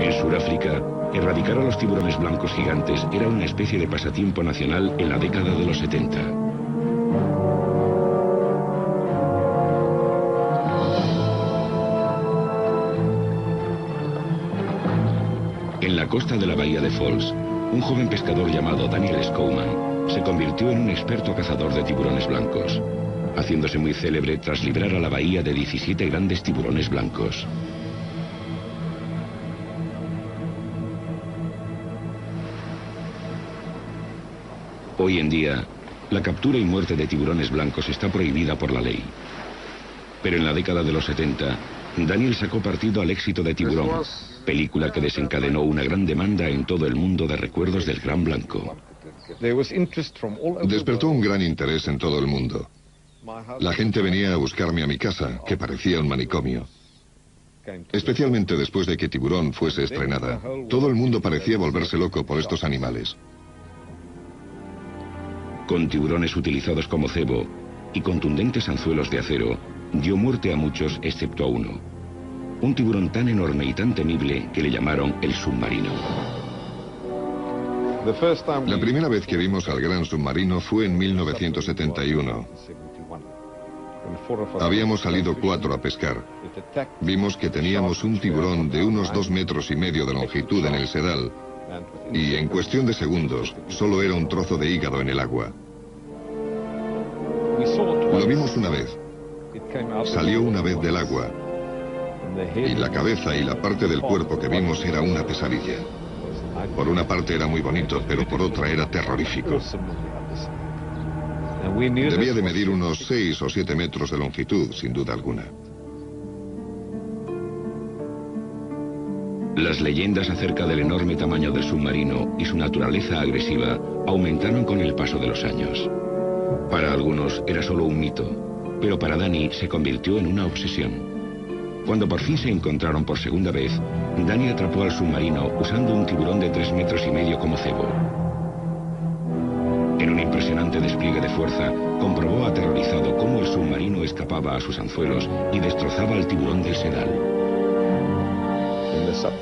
En Sudáfrica, erradicar a los tiburones blancos gigantes era una especie de pasatiempo nacional en la década de los 70. En la costa de la bahía de Falls, un joven pescador llamado Daniel Schouman se convirtió en un experto cazador de tiburones blancos, haciéndose muy célebre tras librar a la bahía de 17 grandes tiburones blancos. Hoy en día, la captura y muerte de tiburones blancos está prohibida por la ley. Pero en la década de los 70, Daniel sacó partido al éxito de Tiburón, película que desencadenó una gran demanda en todo el mundo de recuerdos del Gran Blanco. Despertó un gran interés en todo el mundo. La gente venía a buscarme a mi casa, que parecía un manicomio. Especialmente después de que Tiburón fuese estrenada, todo el mundo parecía volverse loco por estos animales. Con tiburones utilizados como cebo y contundentes anzuelos de acero, dio muerte a muchos excepto a uno. Un tiburón tan enorme y tan temible que le llamaron el submarino. La primera vez que vimos al gran submarino fue en 1971. Habíamos salido 4 a pescar. Vimos que teníamos un tiburón de unos 2,5 metros de longitud en el sedal, y en cuestión de segundos solo era un trozo de hígado en el agua. Lo vimos una vez. Salió una vez del agua, y la cabeza y la parte del cuerpo que vimos era una pesadilla. Por una parte era muy bonito, pero por otra era terrorífico. Debía de medir unos 6 o 7 metros de longitud, sin duda alguna. Las leyendas acerca del enorme tamaño del submarino y su naturaleza agresiva aumentaron con el paso de los años. Para algunos era solo un mito, pero para Danny se convirtió en una obsesión. Cuando por fin se encontraron por segunda vez, Danny atrapó al submarino usando un tiburón de 3,5 metros como cebo. En un impresionante despliegue de fuerza, comprobó aterrorizado cómo el submarino escapaba a sus anzuelos y destrozaba al tiburón del sedal.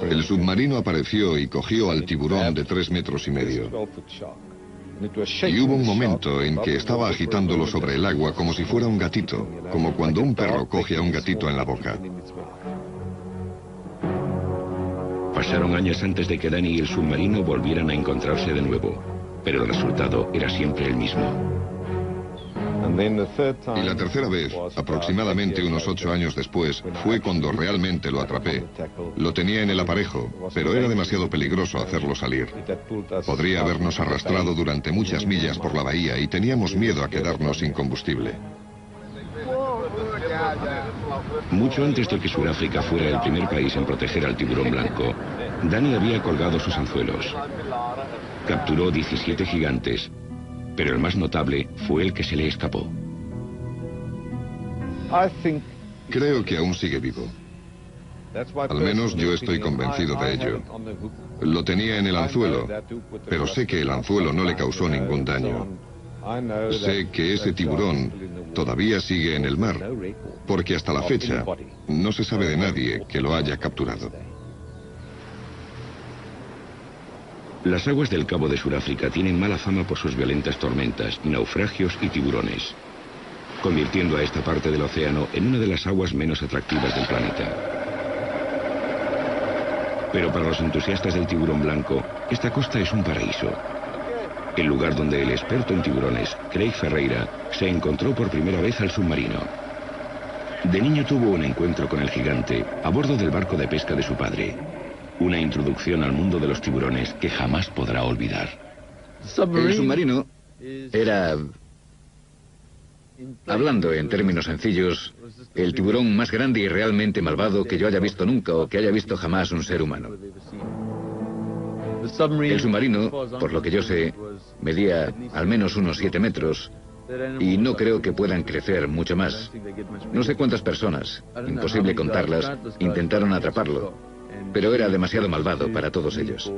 El submarino apareció y cogió al tiburón de 3,5 metros. Y hubo un momento en que estaba agitándolo sobre el agua como si fuera un gatito, como cuando un perro coge a un gatito en la boca. Pasaron años antes de que Danny y el submarino volvieran a encontrarse de nuevo, pero el resultado era siempre el mismo. Y la tercera vez, aproximadamente unos 8 años después, fue cuando realmente lo atrapé. Lo tenía en el aparejo, pero era demasiado peligroso hacerlo salir. Podría habernos arrastrado durante muchas millas por la bahía y teníamos miedo a quedarnos sin combustible. Mucho antes de que Sudáfrica fuera el primer país en proteger al tiburón blanco, Danny había colgado sus anzuelos. Capturó 17 gigantes, pero el más notable fue el que se le escapó. Creo que aún sigue vivo. Al menos yo estoy convencido de ello. Lo tenía en el anzuelo, pero sé que el anzuelo no le causó ningún daño. Sé que ese tiburón todavía sigue en el mar, porque hasta la fecha no se sabe de nadie que lo haya capturado. Las aguas del Cabo de Sudáfrica tienen mala fama por sus violentas tormentas, naufragios y tiburones, convirtiendo a esta parte del océano en una de las aguas menos atractivas del planeta. Pero para los entusiastas del tiburón blanco, esta costa es un paraíso. El lugar donde el experto en tiburones, Craig Ferreira, se encontró por primera vez al submarino. De niño tuvo un encuentro con el gigante a bordo del barco de pesca de su padre. Una introducción al mundo de los tiburones que jamás podrá olvidar. El submarino era, hablando en términos sencillos, el tiburón más grande y realmente malvado que yo haya visto nunca o que haya visto jamás un ser humano. El submarino, por lo que yo sé, medía al menos unos 7 metros y no creo que puedan crecer mucho más. No sé cuántas personas, imposible contarlas, intentaron atraparlo, pero era demasiado malvado para todos ellos.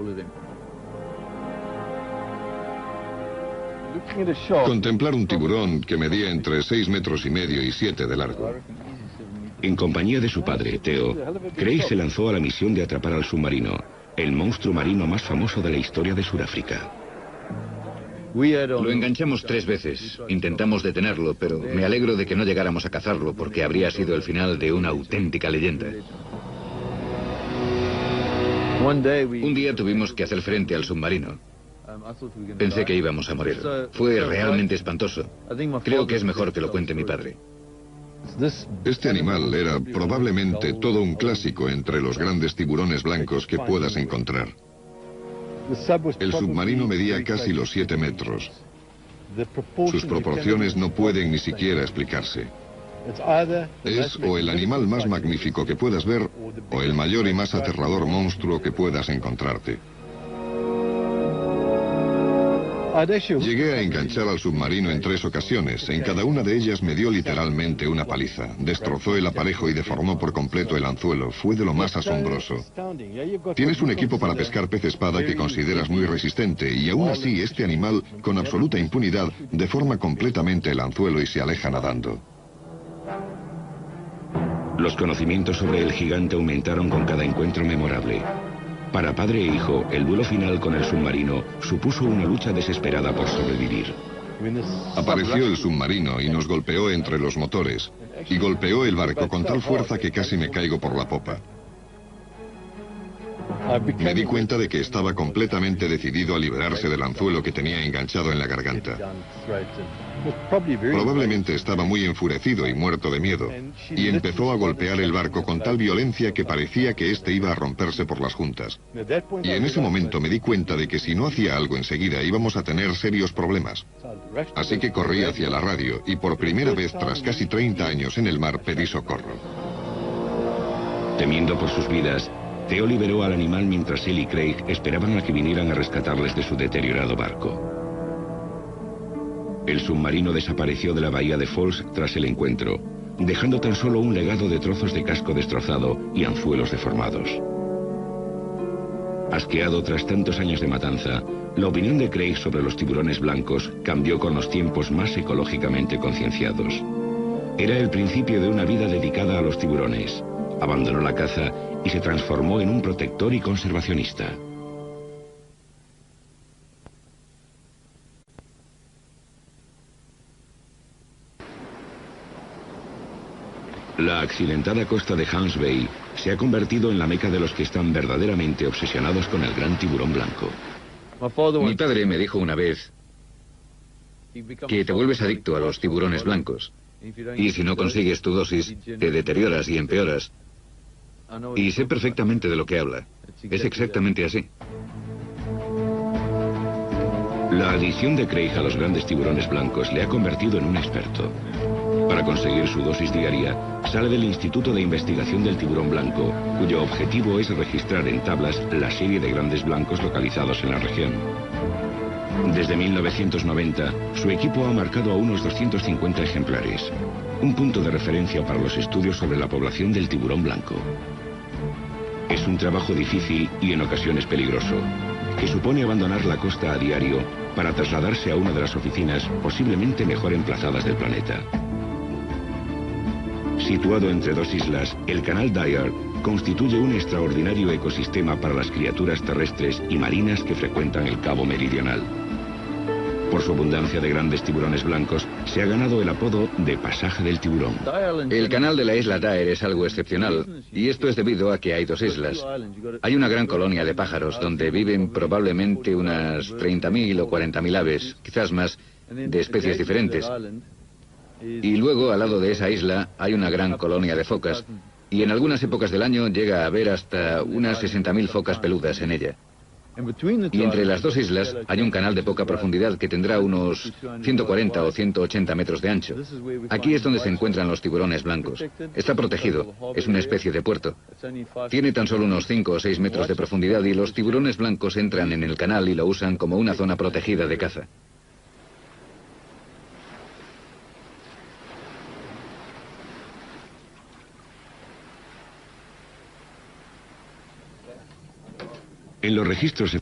Contemplar un tiburón que medía entre 6,5 metros y 7 de largo. En compañía de su padre, Theo, Craig se lanzó a la misión de atrapar al submarino, el monstruo marino más famoso de la historia de Sudáfrica. Lo enganchamos 3 veces. Intentamos detenerlo, pero me alegro de que no llegáramos a cazarlo, porque habría sido el final de una auténtica leyenda. Un día tuvimos que hacer frente al submarino. Pensé que íbamos a morir. Fue realmente espantoso. Creo que es mejor que lo cuente mi padre. Este animal era probablemente todo un clásico entre los grandes tiburones blancos que puedas encontrar. El submarino medía casi los 7 metros. Sus proporciones no pueden ni siquiera explicarse. Es o el animal más magnífico que puedas ver, o el mayor y más aterrador monstruo que puedas encontrarte. Llegué a enganchar al submarino en 3 ocasiones. En cada una de ellas me dio literalmente una paliza. Destrozó el aparejo y deformó por completo el anzuelo. Fue de lo más asombroso. Tienes un equipo para pescar pez espada que consideras muy resistente, y aún así este animal, con absoluta impunidad, deforma completamente el anzuelo y se aleja nadando. Los conocimientos sobre el gigante aumentaron con cada encuentro memorable. Para padre e hijo, el duelo final con el submarino supuso una lucha desesperada por sobrevivir. Apareció el submarino y nos golpeó entre los motores, y golpeó el barco con tal fuerza que casi me caigo por la popa. Me di cuenta de que estaba completamente decidido a liberarse del anzuelo que tenía enganchado en la garganta. Probablemente estaba muy enfurecido y muerto de miedo, y empezó a golpear el barco con tal violencia que parecía que éste iba a romperse por las juntas. Y en ese momento me di cuenta de que si no hacía algo enseguida íbamos a tener serios problemas. Así que corrí hacia la radio y por primera vez tras casi 30 años en el mar pedí socorro. Temiendo por sus vidas, Theo liberó al animal mientras él y Craig esperaban a que vinieran a rescatarles de su deteriorado barco. El submarino desapareció de la bahía de Falls tras el encuentro, dejando tan solo un legado de trozos de casco destrozado y anzuelos deformados. Asqueado tras tantos años de matanza, la opinión de Craig sobre los tiburones blancos cambió con los tiempos más ecológicamente concienciados. Era el principio de una vida dedicada a los tiburones. Abandonó la caza y se transformó en un protector y conservacionista. La accidentada costa de Hans Bay se ha convertido en la meca de los que están verdaderamente obsesionados con el gran tiburón blanco. Mi padre me dijo una vez que te vuelves adicto a los tiburones blancos. Y si no consigues tu dosis, te deterioras y empeoras. Y sé perfectamente de lo que habla. Es exactamente así. La adicción de Craig a los grandes tiburones blancos le ha convertido en un experto. Para conseguir su dosis diaria, sale del Instituto de Investigación del Tiburón Blanco, cuyo objetivo es registrar en tablas la serie de grandes blancos localizados en la región. Desde 1990, su equipo ha marcado a unos 250 ejemplares, un punto de referencia para los estudios sobre la población del tiburón blanco. Es un trabajo difícil y en ocasiones peligroso, que supone abandonar la costa a diario para trasladarse a una de las oficinas posiblemente mejor emplazadas del planeta. Situado entre 2 islas, el canal Dyer constituye un extraordinario ecosistema para las criaturas terrestres y marinas que frecuentan el Cabo Meridional. Por su abundancia de grandes tiburones blancos, se ha ganado el apodo de Pasaje del Tiburón. El canal de la isla Dyer es algo excepcional, y esto es debido a que hay 2 islas. Hay una gran colonia de pájaros donde viven probablemente unas 30.000 o 40.000 aves, quizás más, de especies diferentes. Y luego, al lado de esa isla, hay una gran colonia de focas, y en algunas épocas del año llega a haber hasta unas 60.000 focas peludas en ella. Y entre las 2 islas hay un canal de poca profundidad que tendrá unos 140 o 180 metros de ancho. Aquí es donde se encuentran los tiburones blancos. Está protegido, es una especie de puerto. Tiene tan solo unos 5 o 6 metros de profundidad y los tiburones blancos entran en el canal y lo usan como una zona protegida de caza. En los registros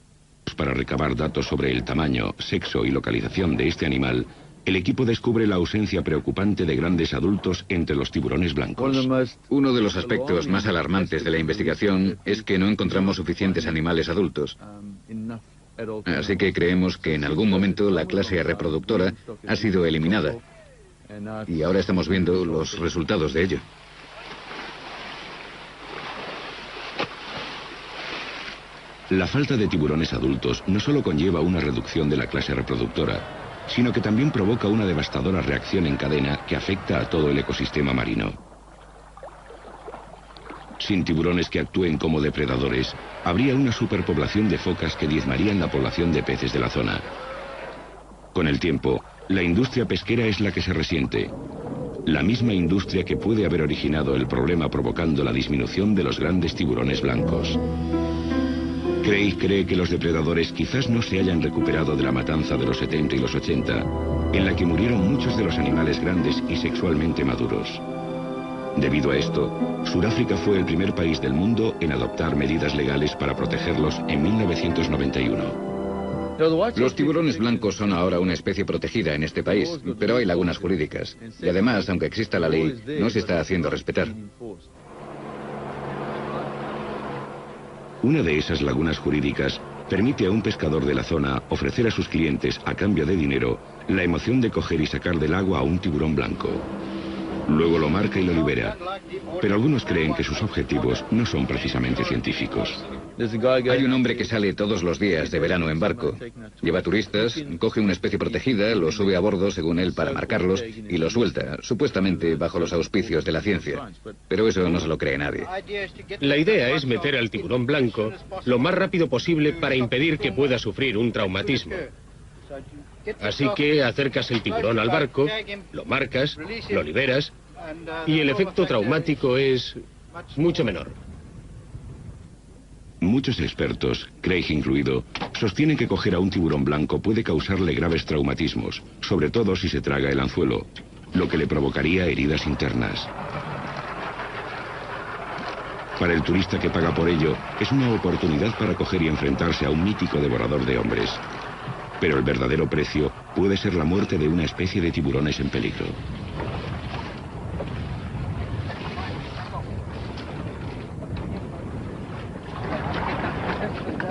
para recabar datos sobre el tamaño, sexo y localización de este animal, el equipo descubre la ausencia preocupante de grandes adultos entre los tiburones blancos. Uno de los aspectos más alarmantes de la investigación es que no encontramos suficientes animales adultos. Así que creemos que en algún momento la clase reproductora ha sido eliminada. Y ahora estamos viendo los resultados de ello. La falta de tiburones adultos no solo conlleva una reducción de la clase reproductora, sino que también provoca una devastadora reacción en cadena que afecta a todo el ecosistema marino. Sin tiburones que actúen como depredadores, habría una superpoblación de focas que diezmarían la población de peces de la zona. Con el tiempo, la industria pesquera es la que se resiente. La misma industria que puede haber originado el problema provocando la disminución de los grandes tiburones blancos. Craig cree que los depredadores quizás no se hayan recuperado de la matanza de los 70 y los 80, en la que murieron muchos de los animales grandes y sexualmente maduros. Debido a esto, Sudáfrica fue el primer país del mundo en adoptar medidas legales para protegerlos en 1991. Los tiburones blancos son ahora una especie protegida en este país, pero hay lagunas jurídicas. Y además, aunque exista la ley, no se está haciendo respetar. Una de esas lagunas jurídicas permite a un pescador de la zona ofrecer a sus clientes, a cambio de dinero, la emoción de coger y sacar del agua a un tiburón blanco. Luego lo marca y lo libera. Pero algunos creen que sus objetivos no son precisamente científicos. Hay un hombre que sale todos los días de verano en barco. Lleva turistas, coge una especie protegida, lo sube a bordo según él para marcarlos y lo suelta, supuestamente bajo los auspicios de la ciencia. Pero eso no se lo cree nadie. La idea es meter al tiburón blanco lo más rápido posible para impedir que pueda sufrir un traumatismo. Así que acercas el tiburón al barco, lo marcas, lo liberas y el efecto traumático es mucho menor. Muchos expertos, Craig incluido, sostienen que coger a un tiburón blanco puede causarle graves traumatismos, sobre todo si se traga el anzuelo, lo que le provocaría heridas internas. Para el turista que paga por ello, es una oportunidad para coger y enfrentarse a un mítico devorador de hombres. Pero el verdadero precio puede ser la muerte de una especie de tiburones en peligro.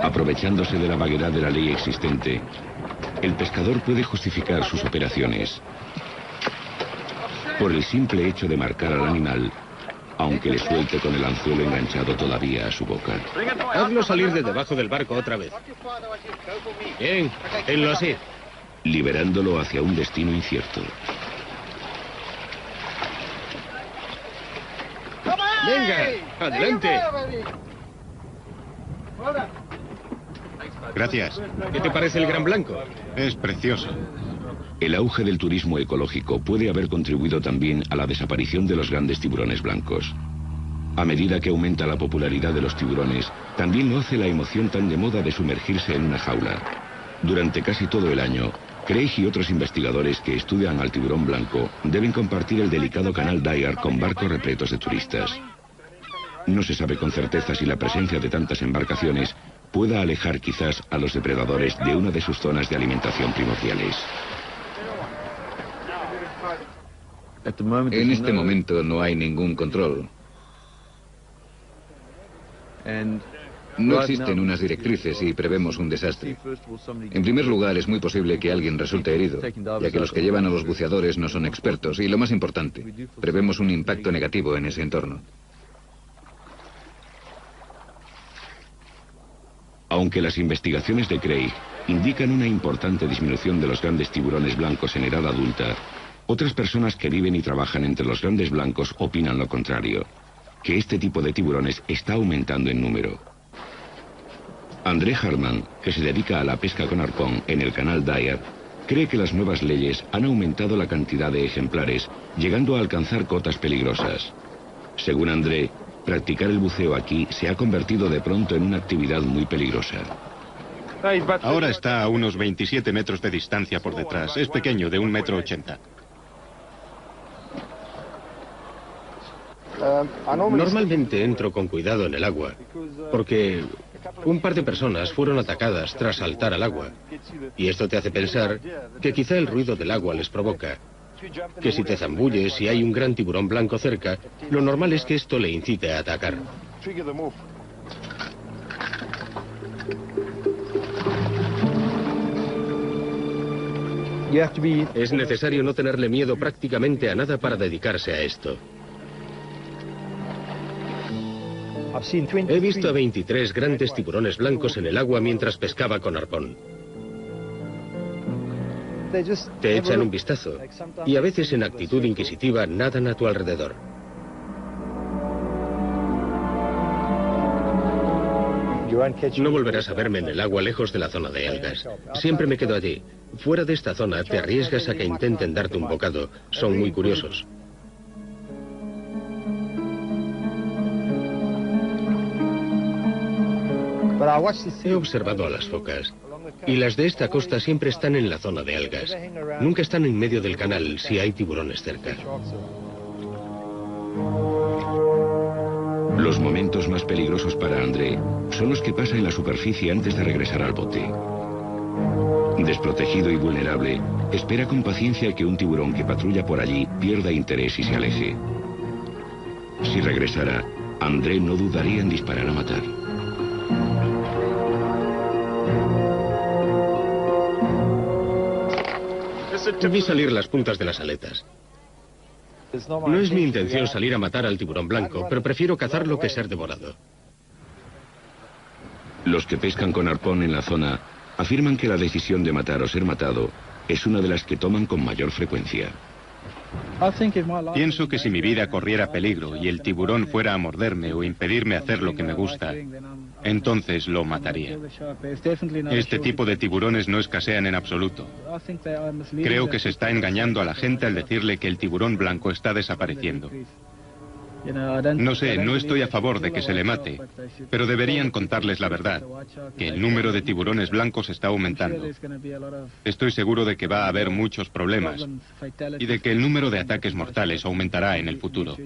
Aprovechándose de la vaguedad de la ley existente, el pescador puede justificar sus operaciones por el simple hecho de marcar al animal, aunque le suelte con el anzuelo enganchado todavía a su boca. Hazlo salir de debajo del barco otra vez. Bien, tenlo así. Liberándolo hacia un destino incierto. Venga, adelante. Gracias. ¿Qué te parece el gran blanco? Es precioso. El auge del turismo ecológico puede haber contribuido también a la desaparición de los grandes tiburones blancos. A medida que aumenta la popularidad de los tiburones, también lo hace la emoción tan de moda de sumergirse en una jaula. Durante casi todo el año, Craig y otros investigadores que estudian al tiburón blanco deben compartir el delicado canal Dyer con barcos repletos de turistas. No se sabe con certeza si la presencia de tantas embarcaciones pueda alejar quizás a los depredadores de una de sus zonas de alimentación primordiales. En este momento no hay ningún control. No existen unas directrices y prevemos un desastre. En primer lugar, es muy posible que alguien resulte herido, ya que los que llevan a los buceadores no son expertos. Y lo más importante, prevemos un impacto negativo en ese entorno. Aunque las investigaciones de Craig indican una importante disminución de los grandes tiburones blancos en edad adulta, otras personas que viven y trabajan entre los grandes blancos opinan lo contrario, que este tipo de tiburones está aumentando en número. André Harman, que se dedica a la pesca con arpón en el canal Dyer, cree que las nuevas leyes han aumentado la cantidad de ejemplares, llegando a alcanzar cotas peligrosas. Según André, practicar el buceo aquí se ha convertido de pronto en una actividad muy peligrosa. Ahora está a unos 27 metros de distancia por detrás. Es pequeño, de 1,80 m. Normalmente entro con cuidado en el agua, porque Un par de personas fueron atacadas tras saltar al agua. Y esto te hace pensar que quizá el ruido del agua les provoca. Que si te zambulles y hay un gran tiburón blanco cerca, lo normal es que esto le incite a atacar. Es necesario no tenerle miedo prácticamente a nada para dedicarse a esto. He visto a 23 grandes tiburones blancos en el agua mientras pescaba con arpón. Te echan un vistazo y a veces en actitud inquisitiva nadan a tu alrededor. No volverás a verme en el agua lejos de la zona de algas. Siempre me quedo allí. Fuera de esta zona te arriesgas a que intenten darte un bocado. Son muy curiosos. He observado a las focas. Y las de esta costa siempre están en la zona de algas. Nunca están en medio del canal si hay tiburones cerca. Los momentos más peligrosos para André son los que pasa en la superficie antes de regresar al bote. Desprotegido y vulnerable, espera con paciencia que un tiburón que patrulla por allí pierda interés y se aleje. Si regresara, André no dudaría en disparar a matar. Vi salir las puntas de las aletas. No es mi intención salir a matar al tiburón blanco, pero prefiero cazarlo que ser devorado. Los que pescan con arpón en la zona afirman que la decisión de matar o ser matado es una de las que toman con mayor frecuencia. Pienso que si mi vida corriera peligro y el tiburón fuera a morderme o impedirme hacer lo que me gusta, entonces lo mataría. Este tipo de tiburones no escasean en absoluto. Creo que se está engañando a la gente al decirle que el tiburón blanco está desapareciendo. No sé, no estoy a favor de que se le mate, pero deberían contarles la verdad, que el número de tiburones blancos está aumentando. Estoy seguro de que va a haber muchos problemas y de que el número de ataques mortales aumentará en el futuro.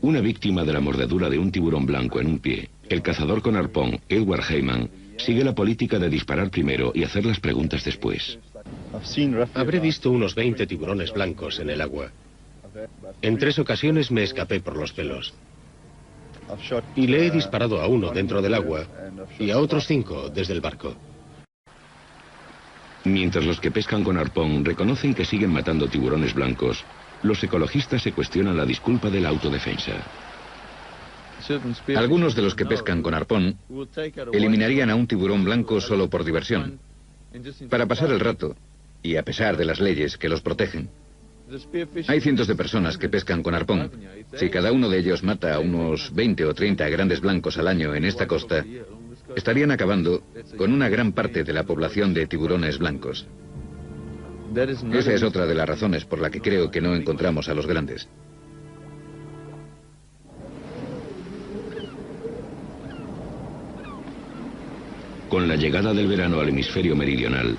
Una víctima de la mordedura de un tiburón blanco en un pie, el cazador con arpón, Edward Heyman, sigue la política de disparar primero y hacer las preguntas después. Habré visto unos 20 tiburones blancos en el agua. En 3 ocasiones me escapé por los pelos. Y le he disparado a uno dentro del agua y a otros 5 desde el barco. Mientras los que pescan con arpón reconocen que siguen matando tiburones blancos, los ecologistas se cuestionan la disculpa de la autodefensa. Algunos de los que pescan con arpón eliminarían a un tiburón blanco solo por diversión, para pasar el rato, y a pesar de las leyes que los protegen. Hay cientos de personas que pescan con arpón. Si cada uno de ellos mata a unos 20 o 30 grandes blancos al año en esta costa, estarían acabando con una gran parte de la población de tiburones blancos. Esa es otra de las razones por la que creo que no encontramos a los grandes. Con la llegada del verano al hemisferio meridional,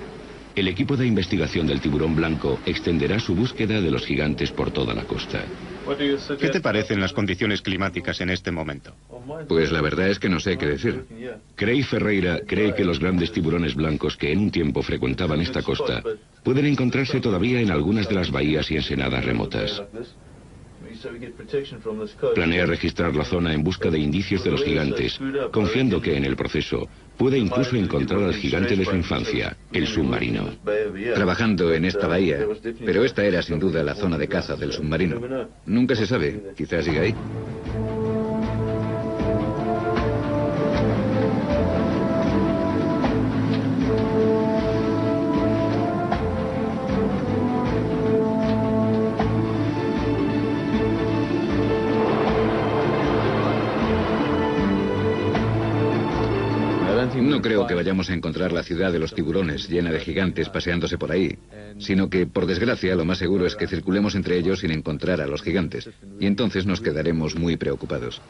el equipo de investigación del tiburón blanco extenderá su búsqueda de los gigantes por toda la costa. ¿Qué te parecen las condiciones climáticas en este momento? Pues la verdad es que no sé qué decir. Craig Ferreira cree que los grandes tiburones blancos que en un tiempo frecuentaban esta costa pueden encontrarse todavía en algunas de las bahías y ensenadas remotas. Planea registrar la zona en busca de indicios de los gigantes, confiando que en el proceso puede incluso encontrar al gigante de su infancia, el submarino. Trabajando en esta bahía, pero esta era sin duda la zona de caza del submarino. Nunca se sabe, quizás siga ahí. No creo que vayamos a encontrar la ciudad de los tiburones llena de gigantes paseándose por ahí, sino que, por desgracia, lo más seguro es que circulemos entre ellos sin encontrar a los gigantes, y entonces nos quedaremos muy preocupados.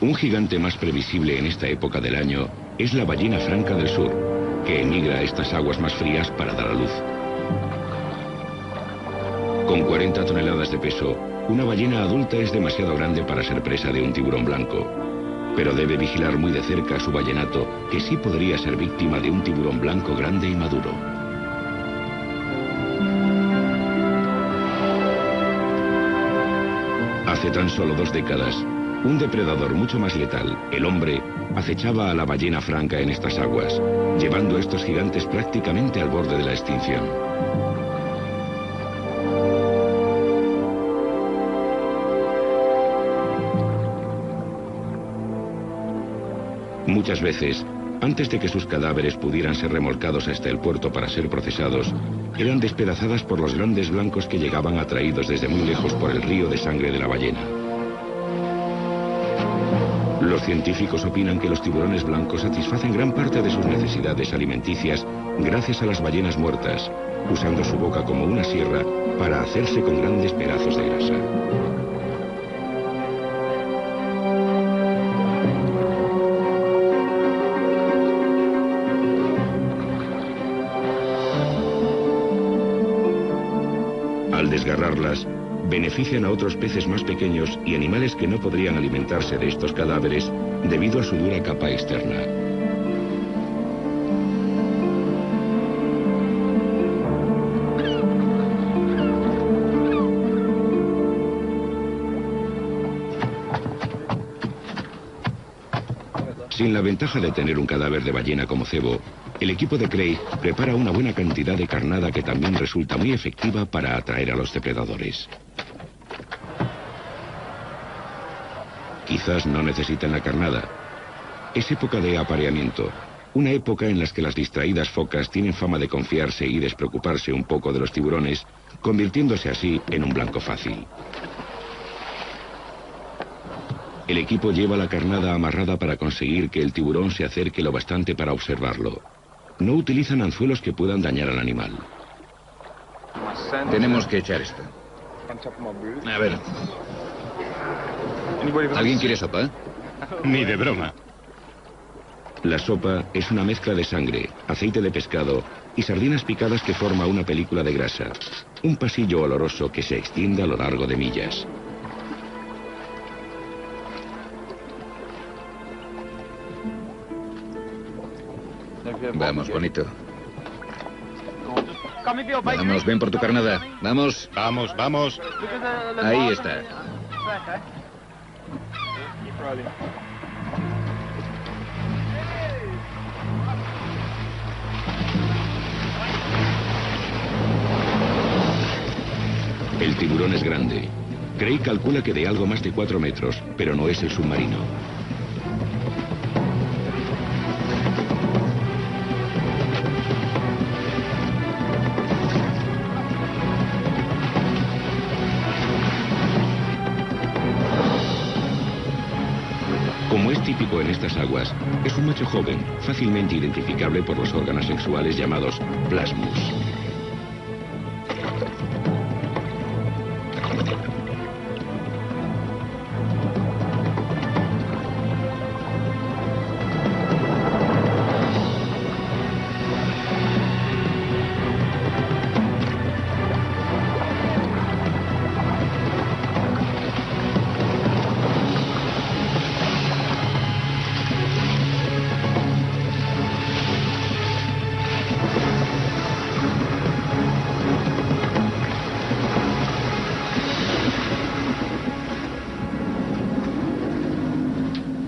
Un gigante más previsible en esta época del año es la ballena franca del sur, que emigra a estas aguas más frías para dar a luz. Con 40 toneladas de peso, una ballena adulta es demasiado grande para ser presa de un tiburón blanco. Pero debe vigilar muy de cerca a su ballenato, que sí podría ser víctima de un tiburón blanco grande y maduro. Hace tan solo 2 décadas, un depredador mucho más letal, el hombre, acechaba a la ballena franca en estas aguas, llevando a estos gigantes prácticamente al borde de la extinción. Muchas veces, antes de que sus cadáveres pudieran ser remolcados hasta el puerto para ser procesados, eran despedazadas por los grandes blancos que llegaban atraídos desde muy lejos por el río de sangre de la ballena. Los científicos opinan que los tiburones blancos satisfacen gran parte de sus necesidades alimenticias gracias a las ballenas muertas, usando su boca como una sierra para hacerse con grandes pedazos de grasa. Al desgarrarlas, benefician a otros peces más pequeños y animales que no podrían alimentarse de estos cadáveres debido a su dura capa externa. Sin la ventaja de tener un cadáver de ballena como cebo, el equipo de Craig prepara una buena cantidad de carnada que también resulta muy efectiva para atraer a los depredadores. Quizás no necesiten la carnada. Es época de apareamiento, una época en la que las distraídas focas tienen fama de confiarse y despreocuparse un poco de los tiburones, convirtiéndose así en un blanco fácil. El equipo lleva la carnada amarrada para conseguir que el tiburón se acerque lo bastante para observarlo. No utilizan anzuelos que puedan dañar al animal. Tenemos que echar esto. A ver. ¿Alguien quiere sopa? Ni de broma. La sopa es una mezcla de sangre, aceite de pescado y sardinas picadas que forma una película de grasa. Un pasillo oloroso que se extiende a lo largo de millas. Vamos, bonito. Vamos, ven por tu carnada. Vamos. Vamos, vamos. Ahí está. El tiburón es grande. Craig calcula que de algo más de 4 metros, pero no es el submarino. Como es típico en estas aguas, es un macho joven, fácilmente identificable por los órganos sexuales llamados plasmus.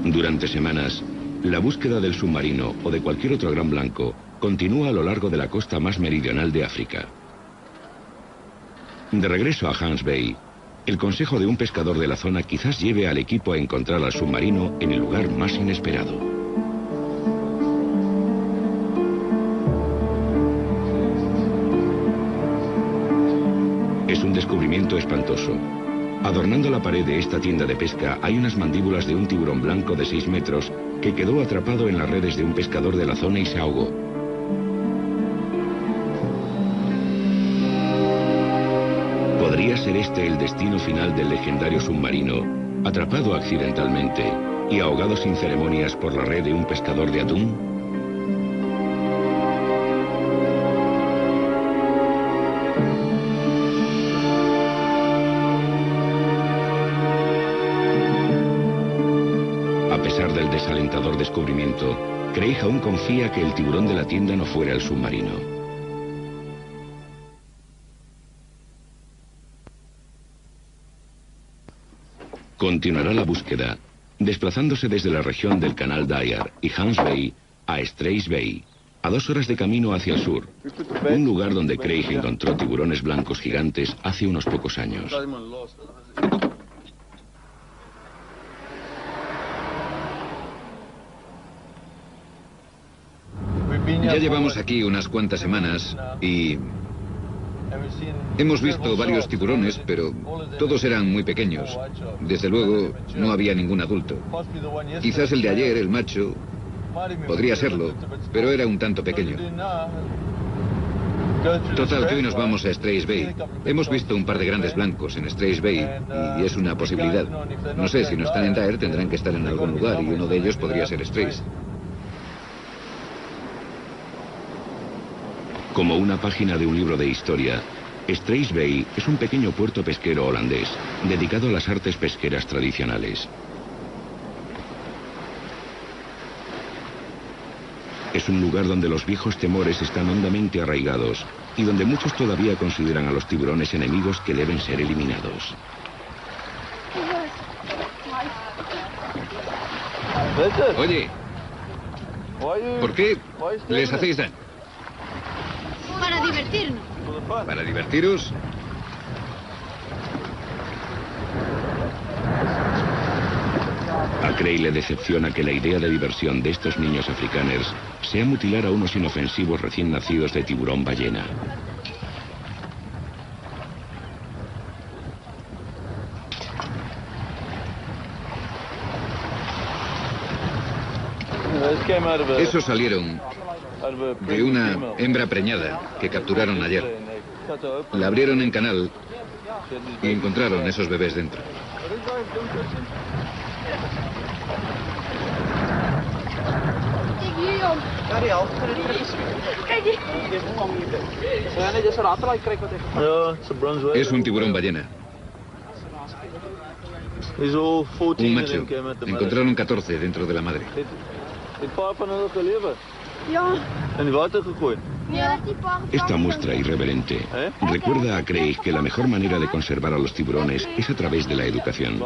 Durante semanas, la búsqueda del submarino o de cualquier otro gran blanco continúa a lo largo de la costa más meridional de África. De regreso a Hans Bay, el consejo de un pescador de la zona quizás lleve al equipo a encontrar al submarino en el lugar más inesperado. Es un descubrimiento espantoso. Adornando la pared de esta tienda de pesca hay unas mandíbulas de un tiburón blanco de 6 metros que quedó atrapado en las redes de un pescador de la zona y se ahogó. ¿Podría ser este el destino final del legendario submarino, atrapado accidentalmente y ahogado sin ceremonias por la red de un pescador de atún? tentador descubrimiento, Craig aún confía que el tiburón de la tienda no fuera el submarino. Continuará la búsqueda, desplazándose desde la región del Canal Dyer y Hans Bay a Strays Bay, a 2 horas de camino hacia el sur, un lugar donde Craig encontró tiburones blancos gigantes hace unos pocos años. Ya llevamos aquí unas cuantas semanas y hemos visto varios tiburones, pero todos eran muy pequeños. Desde luego, no había ningún adulto. Quizás el de ayer, el macho, podría serlo, pero era un tanto pequeño. Total, que hoy nos vamos a Strays Bay. Hemos visto un par de grandes blancos en Strays Bay y es una posibilidad. No sé, si no están en Dyer tendrán que estar en algún lugar y uno de ellos podría ser Strays. Como una página de un libro de historia, Strays Bay es un pequeño puerto pesquero holandés, dedicado a las artes pesqueras tradicionales. Es un lugar donde los viejos temores están hondamente arraigados y donde muchos todavía consideran a los tiburones enemigos que deben ser eliminados. Oye, ¿por qué les hacéis daño? Para divertirnos. ¿Para divertiros? A Craig le decepciona que la idea de diversión de estos niños africaners sea mutilar a unos inofensivos recién nacidos de tiburón ballena. Esos salieron de una hembra preñada que capturaron ayer. La abrieron en canal y encontraron esos bebés dentro. Es un tiburón ballena. Un macho. Encontraron 14 dentro de la madre. Esta muestra irreverente recuerda a Craig que la mejor manera de conservar a los tiburones es a través de la educación,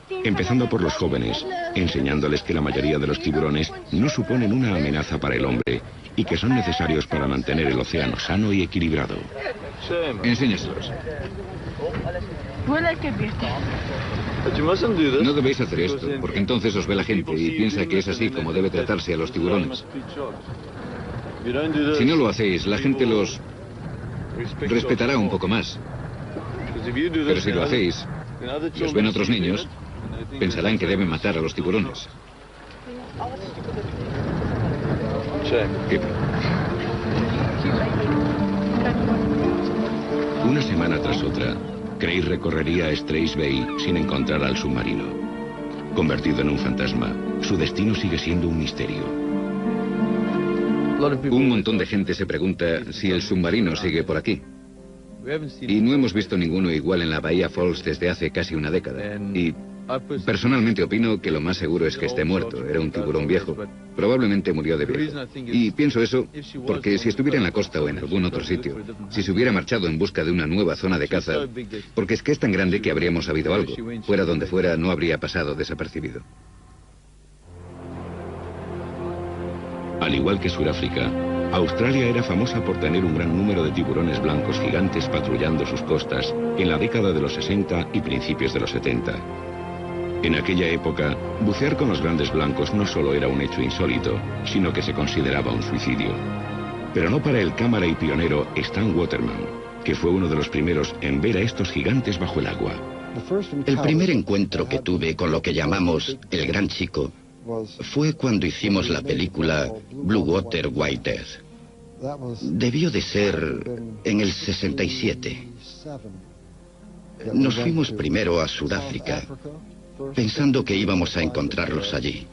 empezando por los jóvenes, enseñándoles que la mayoría de los tiburones no suponen una amenaza para el hombre y que son necesarios para mantener el océano sano y equilibrado. Enséñaselos. No debéis hacer esto, porque entonces os ve la gente y piensa que es así como debe tratarse a los tiburones. Si no lo hacéis, la gente los respetará un poco más. Pero si lo hacéis, los ven otros niños, pensarán que deben matar a los tiburones. Una semana tras otra, Craig recorrería Strays Bay sin encontrar al submarino. Convertido en un fantasma, su destino sigue siendo un misterio. Un montón de gente se pregunta si el submarino sigue por aquí. Y no hemos visto ninguno igual en la Bahía Falls desde hace casi una década. Y personalmente opino que lo más seguro es que esté muerto. Era un tiburón viejo. Probablemente murió de viejo. Y pienso eso porque si estuviera en la costa o en algún otro sitio, si se hubiera marchado en busca de una nueva zona de caza, porque es que es tan grande que habríamos sabido algo. Fuera donde fuera, no habría pasado desapercibido. Al igual que Sudáfrica, Australia era famosa por tener un gran número de tiburones blancos gigantes patrullando sus costas en la década de los 60 y principios de los 70. En aquella época, bucear con los grandes blancos no solo era un hecho insólito, sino que se consideraba un suicidio. Pero no para el cámara y pionero Stan Waterman, que fue uno de los primeros en ver a estos gigantes bajo el agua. El primer encuentro que tuve con lo que llamamos el Gran Chico fue cuando hicimos la película Blue Water, White Death. Debió de ser en el 67. Nos fuimos primero a Sudáfrica, pensando que íbamos a encontrarlos allí,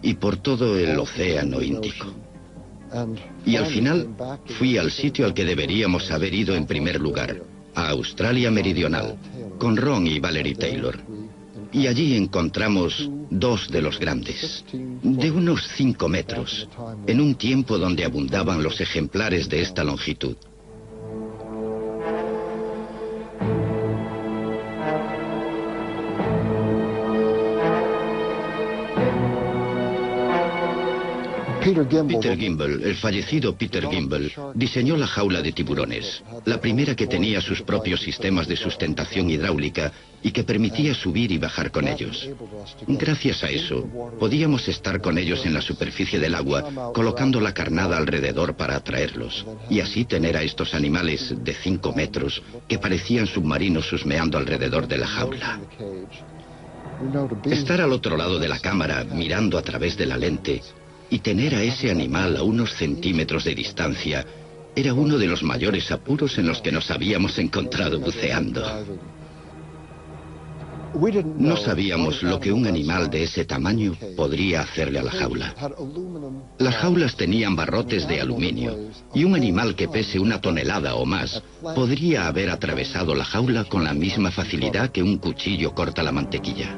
y por todo el océano Índico. Y al final fui al sitio al que deberíamos haber ido en primer lugar, a Australia Meridional, con Ron y Valerie Taylor. y allí encontramos dos de los grandes, de unos 5 metros, en un tiempo donde abundaban los ejemplares de esta longitud. Peter Gimble, el fallecido Peter Gimble, diseñó la jaula de tiburones, la primera que tenía sus propios sistemas de sustentación hidráulica y que permitía subir y bajar con ellos. Gracias a eso, podíamos estar con ellos en la superficie del agua, colocando la carnada alrededor para atraerlos, y así tener a estos animales de 5 metros que parecían submarinos husmeando alrededor de la jaula. Estar al otro lado de la cámara, mirando a través de la lente, y tener a ese animal a unos centímetros de distancia era uno de los mayores apuros en los que nos habíamos encontrado buceando. No sabíamos lo que un animal de ese tamaño podría hacerle a la jaula. Las jaulas tenían barrotes de aluminio y un animal que pese 1 tonelada o más podría haber atravesado la jaula con la misma facilidad que un cuchillo corta la mantequilla.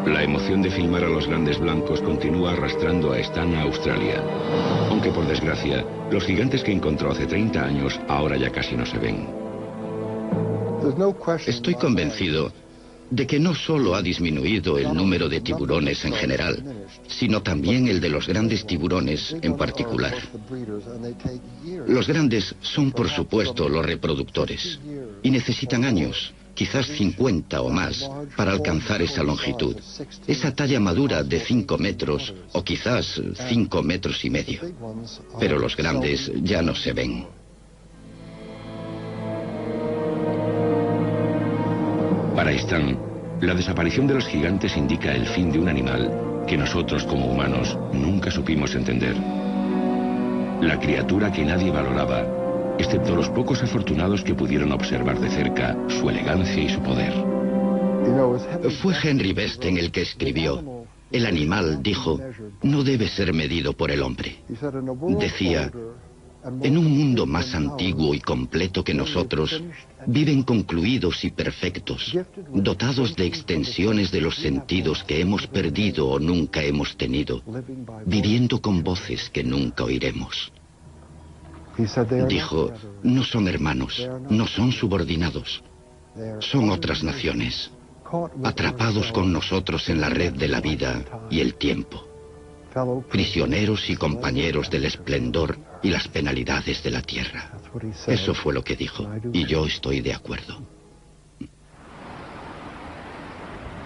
La emoción de filmar a los grandes blancos continúa arrastrando a Stan a Australia. Aunque por desgracia, los gigantes que encontró hace 30 años ahora ya casi no se ven. Estoy convencido de que no solo ha disminuido el número de tiburones en general, sino también el de los grandes tiburones en particular. Los grandes son, por supuesto, los reproductores, y necesitan años, quizás 50 o más, para alcanzar esa longitud, esa talla madura de 5 metros o quizás 5 metros y medio. Pero los grandes ya no se ven. Para Stan, la desaparición de los gigantes indica el fin de un animal que nosotros como humanos nunca supimos entender. La criatura que nadie valoraba, excepto los pocos afortunados que pudieron observar de cerca su elegancia y su poder. Fue Henry Besten el que escribió: el animal, dijo, no debe ser medido por el hombre. Decía: en un mundo más antiguo y completo que nosotros, viven concluidos y perfectos, dotados de extensiones de los sentidos que hemos perdido o nunca hemos tenido, viviendo con voces que nunca oiremos. Dijo: no son hermanos, no son subordinados, son otras naciones, atrapados con nosotros en la red de la vida y el tiempo, prisioneros y compañeros del esplendor y las penalidades de la tierra. Eso fue lo que dijo, y yo estoy de acuerdo.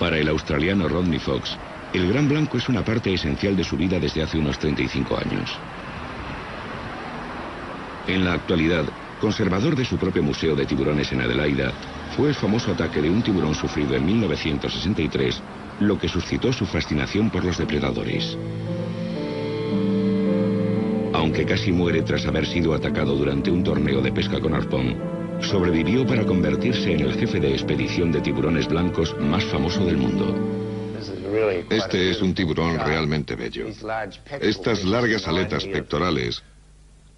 Para el australiano Rodney Fox, el gran blanco es una parte esencial de su vida desde hace unos 35 años. En la actualidad, conservador de su propio museo de tiburones en Adelaida, fue el famoso ataque de un tiburón sufrido en 1963 lo que suscitó su fascinación por los depredadores. Aunque casi muere tras haber sido atacado durante un torneo de pesca con arpón, sobrevivió para convertirse en el jefe de expedición de tiburones blancos más famoso del mundo. Este es un tiburón realmente bello. Estas largas aletas pectorales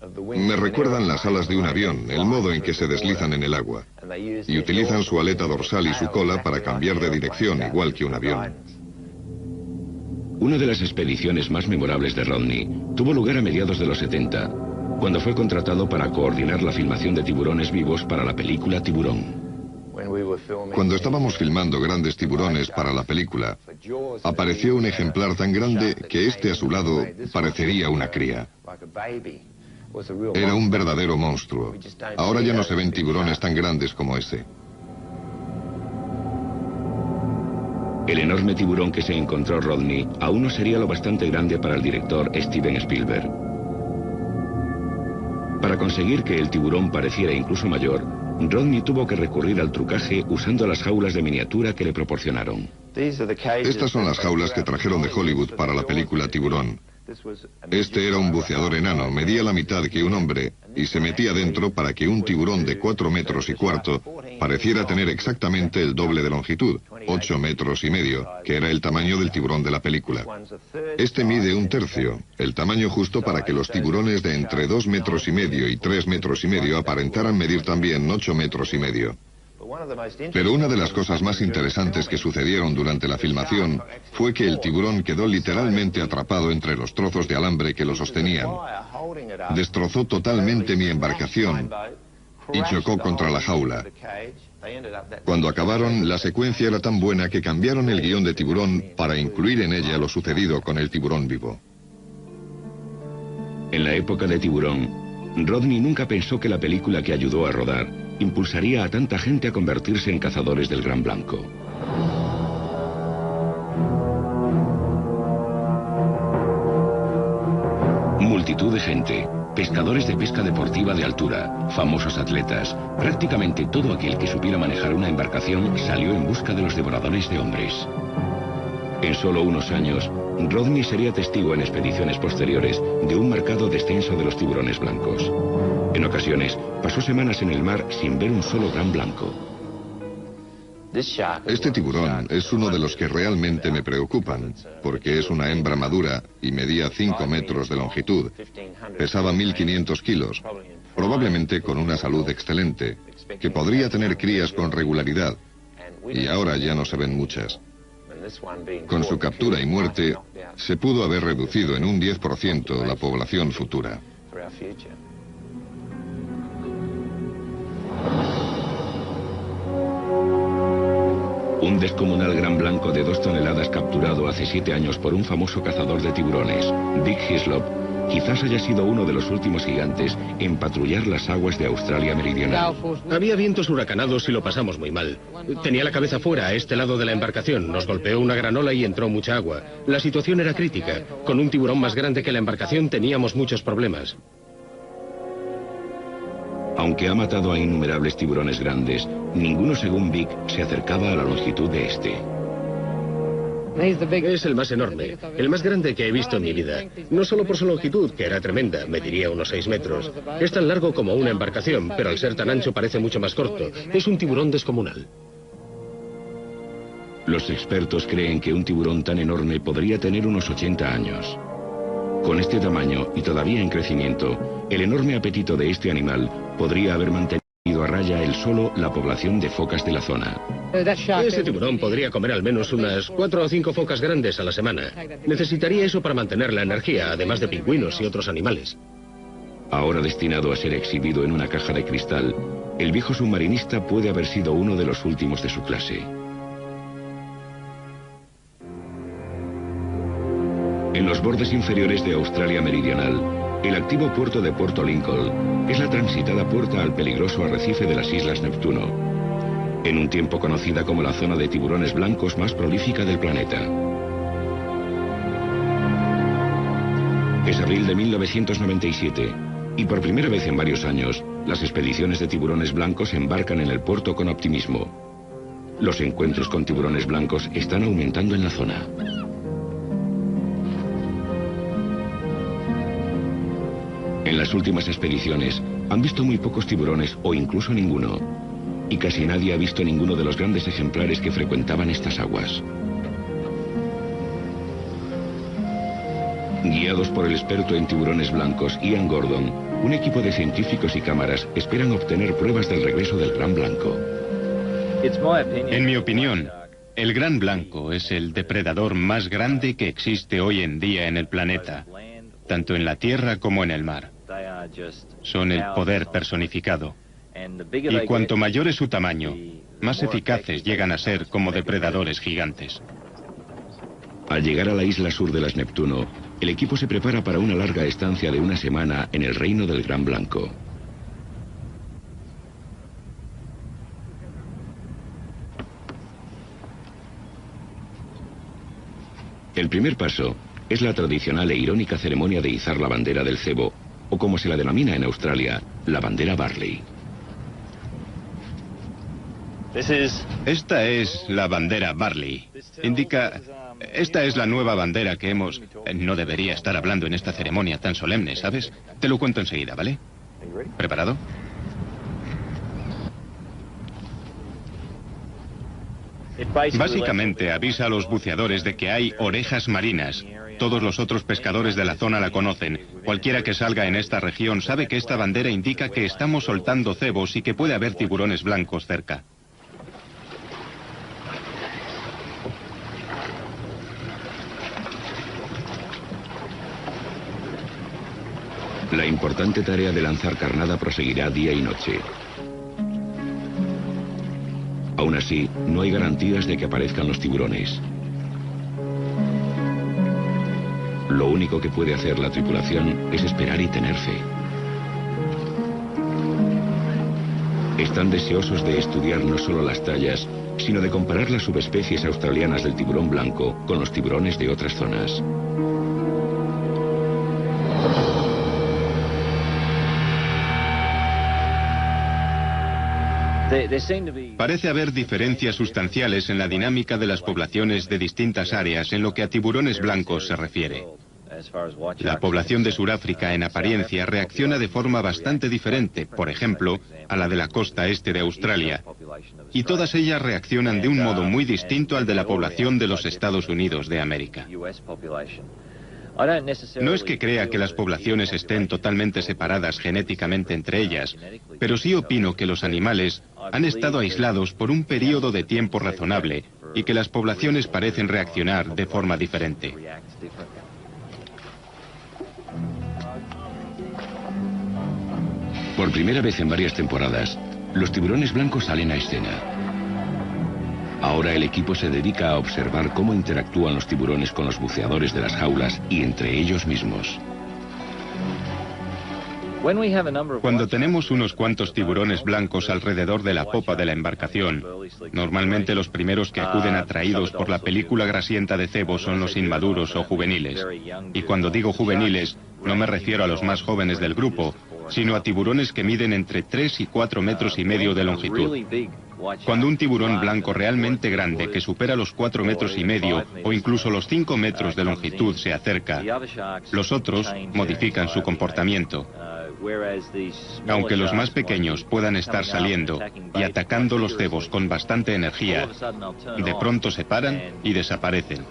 me recuerdan las alas de un avión, el modo en que se deslizan en el agua. Y utilizan su aleta dorsal y su cola para cambiar de dirección, igual que un avión. Una de las expediciones más memorables de Rodney tuvo lugar a mediados de los 70, cuando fue contratado para coordinar la filmación de tiburones vivos para la película Tiburón. Cuando estábamos filmando grandes tiburones para la película, apareció un ejemplar tan grande que este a su lado parecería una cría. Era un verdadero monstruo. Ahora ya no se ven tiburones tan grandes como ese. El enorme tiburón que se encontró Rodney aún no sería lo bastante grande para el director Steven Spielberg. Para conseguir que el tiburón pareciera incluso mayor, Rodney tuvo que recurrir al trucaje usando las jaulas de miniatura que le proporcionaron. Estas son las jaulas que trajeron de Hollywood para la película Tiburón. Este era un buceador enano, medía la mitad que un hombre y se metía dentro para que un tiburón de 4 metros y cuarto pareciera tener exactamente el doble de longitud, 8 metros y medio, que era el tamaño del tiburón de la película. Este mide 1/3, el tamaño justo para que los tiburones de entre 2 metros y medio y 3 metros y medio aparentaran medir también 8 metros y medio. Pero una de las cosas más interesantes que sucedieron durante la filmación fue que el tiburón quedó literalmente atrapado entre los trozos de alambre que lo sostenían. Destrozó totalmente mi embarcación y chocó contra la jaula. Cuando acabaron, la secuencia era tan buena que cambiaron el guión de Tiburón para incluir en ella lo sucedido con el tiburón vivo. En la época de Tiburón, Rodney nunca pensó que la película que ayudó a rodar impulsaría a tanta gente a convertirse en cazadores del gran blanco. Multitud de gente, pescadores de pesca deportiva de altura, famosos atletas, prácticamente todo aquel que supiera manejar una embarcación salió en busca de los devoradores de hombres. En solo unos años, Rodney sería testigo en expediciones posteriores de un marcado descenso de los tiburones blancos. En ocasiones, pasó semanas en el mar sin ver un solo gran blanco. Este tiburón es uno de los que realmente me preocupan, porque es una hembra madura y medía 5 metros de longitud. Pesaba 1.500 kilos, probablemente con una salud excelente, que podría tener crías con regularidad, y ahora ya no se ven muchas. Con su captura y muerte, se pudo haber reducido en un 10% la población futura. Un descomunal gran blanco de 2 toneladas capturado hace 7 años por un famoso cazador de tiburones, Dick Hislop, quizás haya sido uno de los últimos gigantes en patrullar las aguas de Australia meridional. Había vientos huracanados y lo pasamos muy mal. Tenía la cabeza fuera, a este lado de la embarcación. Nos golpeó una gran ola y entró mucha agua. La situación era crítica. Con un tiburón más grande que la embarcación teníamos muchos problemas. Aunque ha matado a innumerables tiburones grandes, ninguno, según Vic, se acercaba a la longitud de este. Es el más enorme, el más grande que he visto en mi vida. No solo por su longitud, que era tremenda, mediría unos 6 metros. Es tan largo como una embarcación, pero al ser tan ancho parece mucho más corto. Es un tiburón descomunal. Los expertos creen que un tiburón tan enorme podría tener unos 80 años. Con este tamaño y todavía en crecimiento, el enorme apetito de este animal podría haber mantenido a raya él solo la población de focas de la zona. Ese tiburón podría comer al menos unas 4 o 5 focas grandes a la semana. Necesitaría eso para mantener la energía, además de pingüinos y otros animales. Ahora destinado a ser exhibido en una caja de cristal, el viejo submarinista puede haber sido uno de los últimos de su clase. En los bordes inferiores de Australia meridional, el activo puerto de Puerto Lincoln es la transitada puerta al peligroso arrecife de las Islas Neptuno, en un tiempo conocida como la zona de tiburones blancos más prolífica del planeta. Es abril de 1997 y por primera vez en varios años, las expediciones de tiburones blancos embarcan en el puerto con optimismo. Los encuentros con tiburones blancos están aumentando en la zona. En las últimas expediciones han visto muy pocos tiburones o incluso ninguno, y casi nadie ha visto ninguno de los grandes ejemplares que frecuentaban estas aguas. Guiados por el experto en tiburones blancos Ian Gordon, un equipo de científicos y cámaras esperan obtener pruebas del regreso del gran blanco. En mi opinión, el gran blanco es el depredador más grande que existe hoy en día en el planeta, tanto en la tierra como en el mar. Son el poder personificado. Y cuanto mayor es su tamaño, más eficaces llegan a ser como depredadores gigantes. Al llegar a la isla sur de las Neptuno, el equipo se prepara para una larga estancia de una semana en el reino del gran blanco. El primer paso es la tradicional e irónica ceremonia de izar la bandera del cebo, o como se la denomina en Australia, la bandera Barley. Esta es la bandera Barley. Indica... Esta es la nueva bandera que hemos... No debería estar hablando en esta ceremonia tan solemne, ¿sabes? Te lo cuento enseguida, ¿vale? ¿Preparado? Básicamente avisa a los buceadores de que hay orejas marinas. Todos los otros pescadores de la zona la conocen. Cualquiera que salga en esta región sabe que esta bandera indica que estamos soltando cebos y que puede haber tiburones blancos cerca. La importante tarea de lanzar carnada proseguirá día y noche. Aún así, no hay garantías de que aparezcan los tiburones. Lo único que puede hacer la tripulación es esperar y tener fe. Están deseosos de estudiar no solo las tallas, sino de comparar las subespecies australianas del tiburón blanco con los tiburones de otras zonas. Parece haber diferencias sustanciales en la dinámica de las poblaciones de distintas áreas en lo que a tiburones blancos se refiere. La población de Sudáfrica, en apariencia, reacciona de forma bastante diferente, por ejemplo, a la de la costa este de Australia. Y todas ellas reaccionan de un modo muy distinto al de la población de los Estados Unidos de América. No es que crea que las poblaciones estén totalmente separadas genéticamente entre ellas, pero sí opino que los animales han estado aislados por un periodo de tiempo razonable y que las poblaciones parecen reaccionar de forma diferente. Por primera vez en varias temporadas, los tiburones blancos salen a escena. Ahora el equipo se dedica a observar cómo interactúan los tiburones con los buceadores de las jaulas y entre ellos mismos. Cuando tenemos unos cuantos tiburones blancos alrededor de la popa de la embarcación, normalmente los primeros que acuden atraídos por la película grasienta de cebo son los inmaduros o juveniles. Y cuando digo juveniles, no me refiero a los más jóvenes del grupo, sino a tiburones que miden entre 3 y 4 metros y medio de longitud. Cuando un tiburón blanco realmente grande, que supera los 4 metros y medio o incluso los 5 metros de longitud, se acerca, los otros modifican su comportamiento. Aunque los más pequeños puedan estar saliendo y atacando los cebos con bastante energía, de pronto se paran y desaparecen.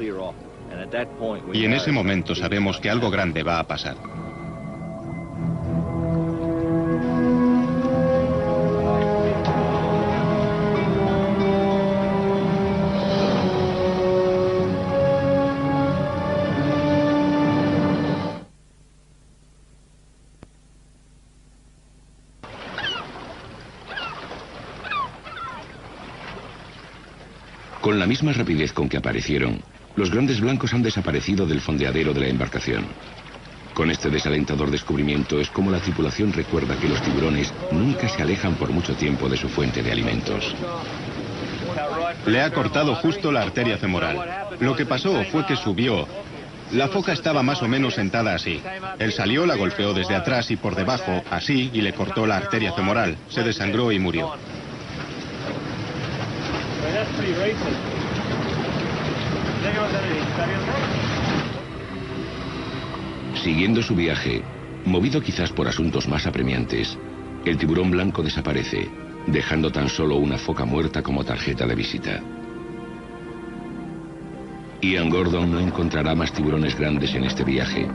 Y en ese momento sabemos que algo grande va a pasar. Con la misma rapidez con que aparecieron, los grandes blancos han desaparecido del fondeadero de la embarcación. Con este desalentador descubrimiento es como la tripulación recuerda que los tiburones nunca se alejan por mucho tiempo de su fuente de alimentos. Le ha cortado justo la arteria femoral. Lo que pasó fue que subió. La foca estaba más o menos sentada así. Él salió, la golpeó desde atrás y por debajo, así, y le cortó la arteria femoral. Se desangró y murió. Siguiendo su viaje, movido quizás por asuntos más apremiantes, el tiburón blanco desaparece, dejando tan solo una foca muerta como tarjeta de visita. Ian Gordon no encontrará más tiburones grandes en este viaje,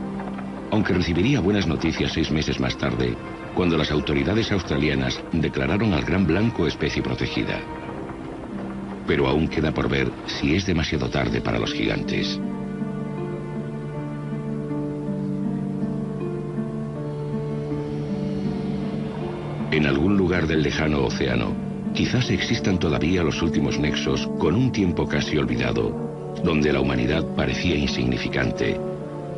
aunque recibiría buenas noticias 6 meses más tarde, cuando las autoridades australianas declararon al gran blanco especie protegida. Pero aún queda por ver si es demasiado tarde para los gigantes. En algún lugar del lejano océano, quizás existan todavía los últimos nexos con un tiempo casi olvidado, donde la humanidad parecía insignificante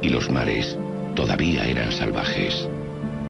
y los mares todavía eran salvajes.